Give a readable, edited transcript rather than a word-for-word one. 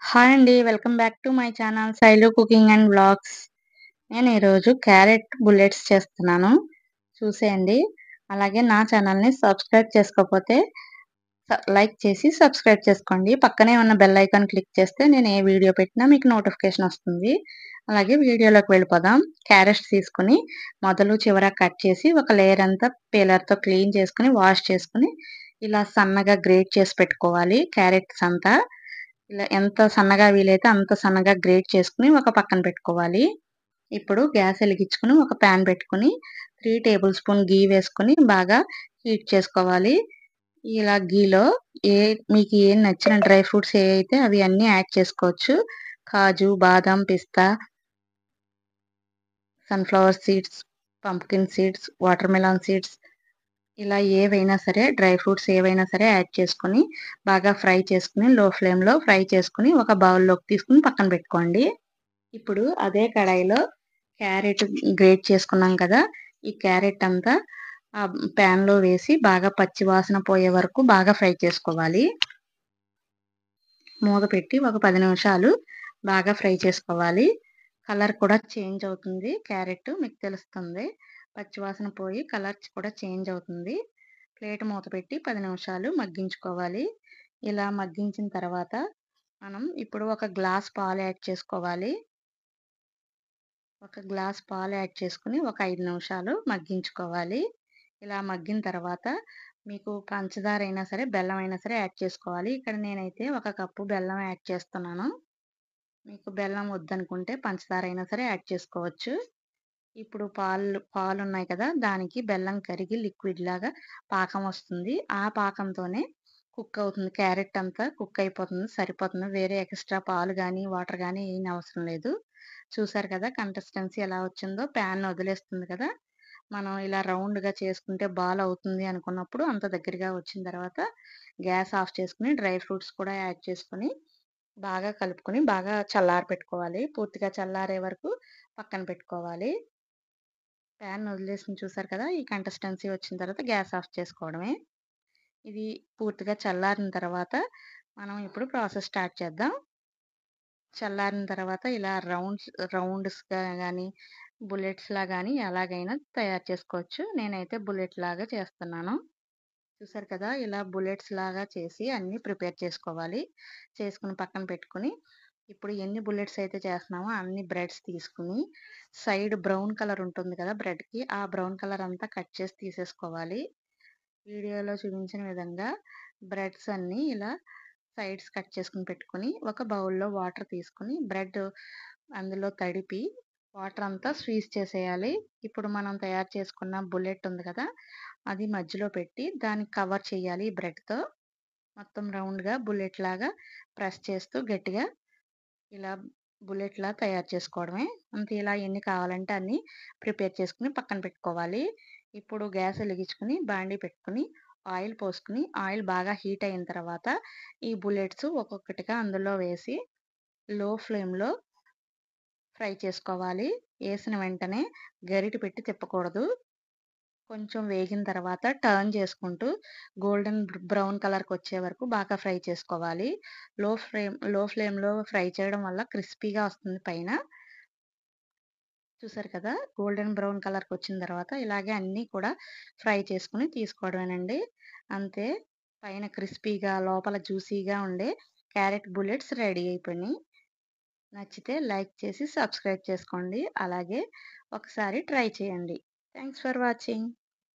Hi అండి. Welcome back to my channel Shailu cooking and vlogs. నేను ఈరోజు క్యారెట్ బుల్లెట్స్ చేస్తున్నాను. చూసేయండి. అలాగే నా ఛానల్‌ని సబ్స్క్రైబ్ చేసుకోకపోతే లైక్ చేసి సబ్స్క్రైబ్ చేసుకోండి. పక్కనే ఉన్న బెల్ ఐకాన్ క్లిక్ చేస్తే నేను ఏ వీడియో పెట్టినా మీకు నోటిఫికేషన్ వస్తుంది. అలాగే వీడియోలోకి వెళ్ళిపోదాం. క్యారెట్స్ తీసుకొని మొదలు చివర కట్ చేసి ఒక లేయర్ అంతా పీలర్‌తో క్లీన్ చేసుకొని వాష్ చేసుకొని ఇలా సన్నగా గ్రేట్ చేసి పెట్టుకోవాలి క్యారెట్స్ అంతా. ఇలా ఎంత సన్నగా వీలైతే అంత సన్నగా గ్రేట్ చేసుకొని ఒక పక్కన పెట్టుకోవాలి. ఇప్పుడు గ్యాస్ ఎలిగించుకొని ఒక పాన్ పెట్టుకొని 3 టేబుల్ స్పూన్ ఘీ వేసుకొని బాగా హీట్ చేసుకోవాలి. ఇలా ఘీలో మీకు ఏం నచ్చిన డ్రై ఫ్రూట్స్ ఏవైతే అవి అన్నీ యాడ్ చేసుకోవచ్చు. కాజు, బాదం, పిస్తా, sunflower seeds, pumpkin seeds, watermelon seeds ఇలా ఏవైనా సరే డ్రై ఫ్రూట్స్ ఏవైనా సరే యాడ్ చేసుకొని బాగా ఫ్రై చేసుకొని లో ఫ్లేమ్‌లో ఫ్రై చేసుకొని ఒక బౌల్‌లోకి తీసుకొని పక్కన పెట్టుకోండి. ఇప్పుడు అదే కడాయిలో క్యారెట్ గ్రేట్ చేసుకున్నాం కదా! ఈ క్యారెట్ అంతా పాన్‌లో వేసి బాగా పచ్చి వాసన పోయే వరకు బాగా ఫ్రై చేసుకోవాలి. మూత పెట్టి ఒక 10 నిమిషాలు బాగా ఫ్రై చేసుకోవాలి. కలర్ కూడా చేంజ్ అవుతుంది. క్యారెట్ మీకు తెలుస్తుంది. పచ్చివాసన పోయి కలర్ కూడా చేంజ్ అవుతుంది. ప్లేట్ మూత పెట్టి 10 నిమిషాలు మగ్గించుకోవాలి. ఇలా మగ్గించిన తర్వాత మనం ఇప్పుడు ఒక గ్లాస్ పాలు యాడ్ చేసుకోవాలి. ఒక గ్లాస్ పాలు యాడ్ చేసుకొని ఒక 5 నిమిషాలు మగ్గించుకోవాలి. ఇలా మగ్గిన తర్వాత మీకు పంచదార అయినా సరే, బెల్లం అయినా సరే యాడ్ చేసుకోవాలి. ఇక్కడ నేనైతే ఒక కప్పు బెల్లం యాడ్ చేస్తున్నాను. మీకు బెల్లం వద్దనుకుంటే పంచదార అయినా సరే యాడ్ చేసుకోవచ్చు. ఇప్పుడు పాలున్నాయి కదా! దానికి బెల్లం కరిగి లిక్విడ్ లాగా పాకం వస్తుంది. ఆ పాకంతోనే కుక్ అవుతుంది. క్యారెట్ అంతా కుక్ అయిపోతుంది. సరిపోతుంది. వేరే ఎక్స్‌ట్రా పాలు గానీ, వాటర్ గానీ ఏయనవసరం లేదు. చూసారు కదా! కన్సిస్టెన్సీ ఎలా వచ్చిందో ప్యాన్ వదిలేస్తుంది కదా! మనం ఇలా రౌండ్‌గా చేసుకుంటే బాల్ అవుతుంది అనుకున్నప్పుడు అంత దగ్గరగా వచ్చిన తర్వాత గ్యాస్ ఆఫ్ చేసుకొని డ్రై ఫ్రూట్స్ కూడా యాడ్ చేసుకొని బాగా కలుపుకొని బాగా చల్లారపెట్టుకోవాలి. పూర్తిగా చల్లారే వరకు పక్కన పెట్టుకోవాలి. ప్యాన్ వదిలేసింది చూసారు కదా! ఈ కన్సిస్టెన్సీ వచ్చిన తర్వాత గ్యాస్ ఆఫ్ చేసుకోవడమే. ఇది పూర్తిగా చల్లారిన తర్వాత మనం ఇప్పుడు ప్రాసెస్ స్టార్ట్ చేద్దాం. చల్లారిన తర్వాత ఇలా రౌండ్స్‌గా గానీ, బుల్లెట్స్‌లా గానీ ఎలాగైనా తయారు చేసుకోవచ్చు. నేనైతే బుల్లెట్ లాగా చేస్తున్నాను. చూసారు కదా! ఇలా బుల్లెట్స్ లాగా చేసి అన్నీ ప్రిపేర్ చేసుకోవాలి. చేసుకొని పక్కన పెట్టుకొని, ఇప్పుడు ఎన్ని బుల్లెట్స్ అయితే చేస్తున్నామో అన్ని బ్రెడ్స్ తీసుకొని, సైడ్ బ్రౌన్ కలర్ ఉంటుంది కదా బ్రెడ్‌కి, ఆ బ్రౌన్ కలర్ అంతా కట్ చేసి తీసేసుకోవాలి. వీడియోలో చూపించిన విధంగా బ్రెడ్స్ అన్నీ ఇలా సైడ్స్ కట్ చేసుకొని పెట్టుకొని, ఒక బౌల్‌లో వాటర్ తీసుకొని, బ్రెడ్ అందులో తడిపి, వాటర్ అంతా స్క్వీజ్ చేసేయాలి. ఇప్పుడు మనం తయారు చేసుకున్న బుల్లెట్ ఉంది కదా! అది మధ్యలో పెట్టి దాన్ని కవర్ చేయాలి బ్రెడ్‌తో. మొత్తం రౌండ్‌గా బుల్లెట్ లాగా ప్రెస్ చేస్తూ గట్టిగా ఇలా బుల్లెట్‌లా తయారు చేసుకోవడమే. అంతే ఇలా ఎన్ని కావాలంటే అన్ని ప్రిపేర్ చేసుకొని పక్కన పెట్టుకోవాలి. ఇప్పుడు గ్యాస్ ఎలిగించుకొని బాండీ పెట్టుకొని ఆయిల్ పోసుకొని ఆయిల్ బాగా హీట్ అయిన తర్వాత ఈ బుల్లెట్స్ ఒక్కొక్కటిగా అందులో వేసి లో ఫ్లేమ్‌లో ఫ్రై చేసుకోవాలి. ఏసిన వెంటనే గరిటె పెట్టి తిప్పకూడదు. కొంచెం వేగిన తర్వాత టర్న్ చేసుకుంటూ గోల్డెన్ బ్రౌన్ కలర్‌కొచ్చే వరకు బాగా ఫ్రై చేసుకోవాలి. లో ఫ్లేమ్‌లో ఫ్రై చేయడం వల్ల క్రిస్పీగా వస్తుంది పైన. చూసారు కదా! గోల్డెన్ బ్రౌన్ కలర్‌కొచ్చిన తర్వాత ఇలాగే అన్నీ కూడా ఫ్రై చేసుకొని తీసుకోవడమేనండి. అంతే పైన క్రిస్పీగా, లోపల జ్యూసీగా ఉండే క్యారెట్ బుల్లెట్స్ రెడీ అయిపోయినాయి. నచ్చితే లైక్ చేసి సబ్స్క్రైబ్ చేసుకోండి. అలాగే ఒకసారి ట్రై చేయండి. Thanks for watching.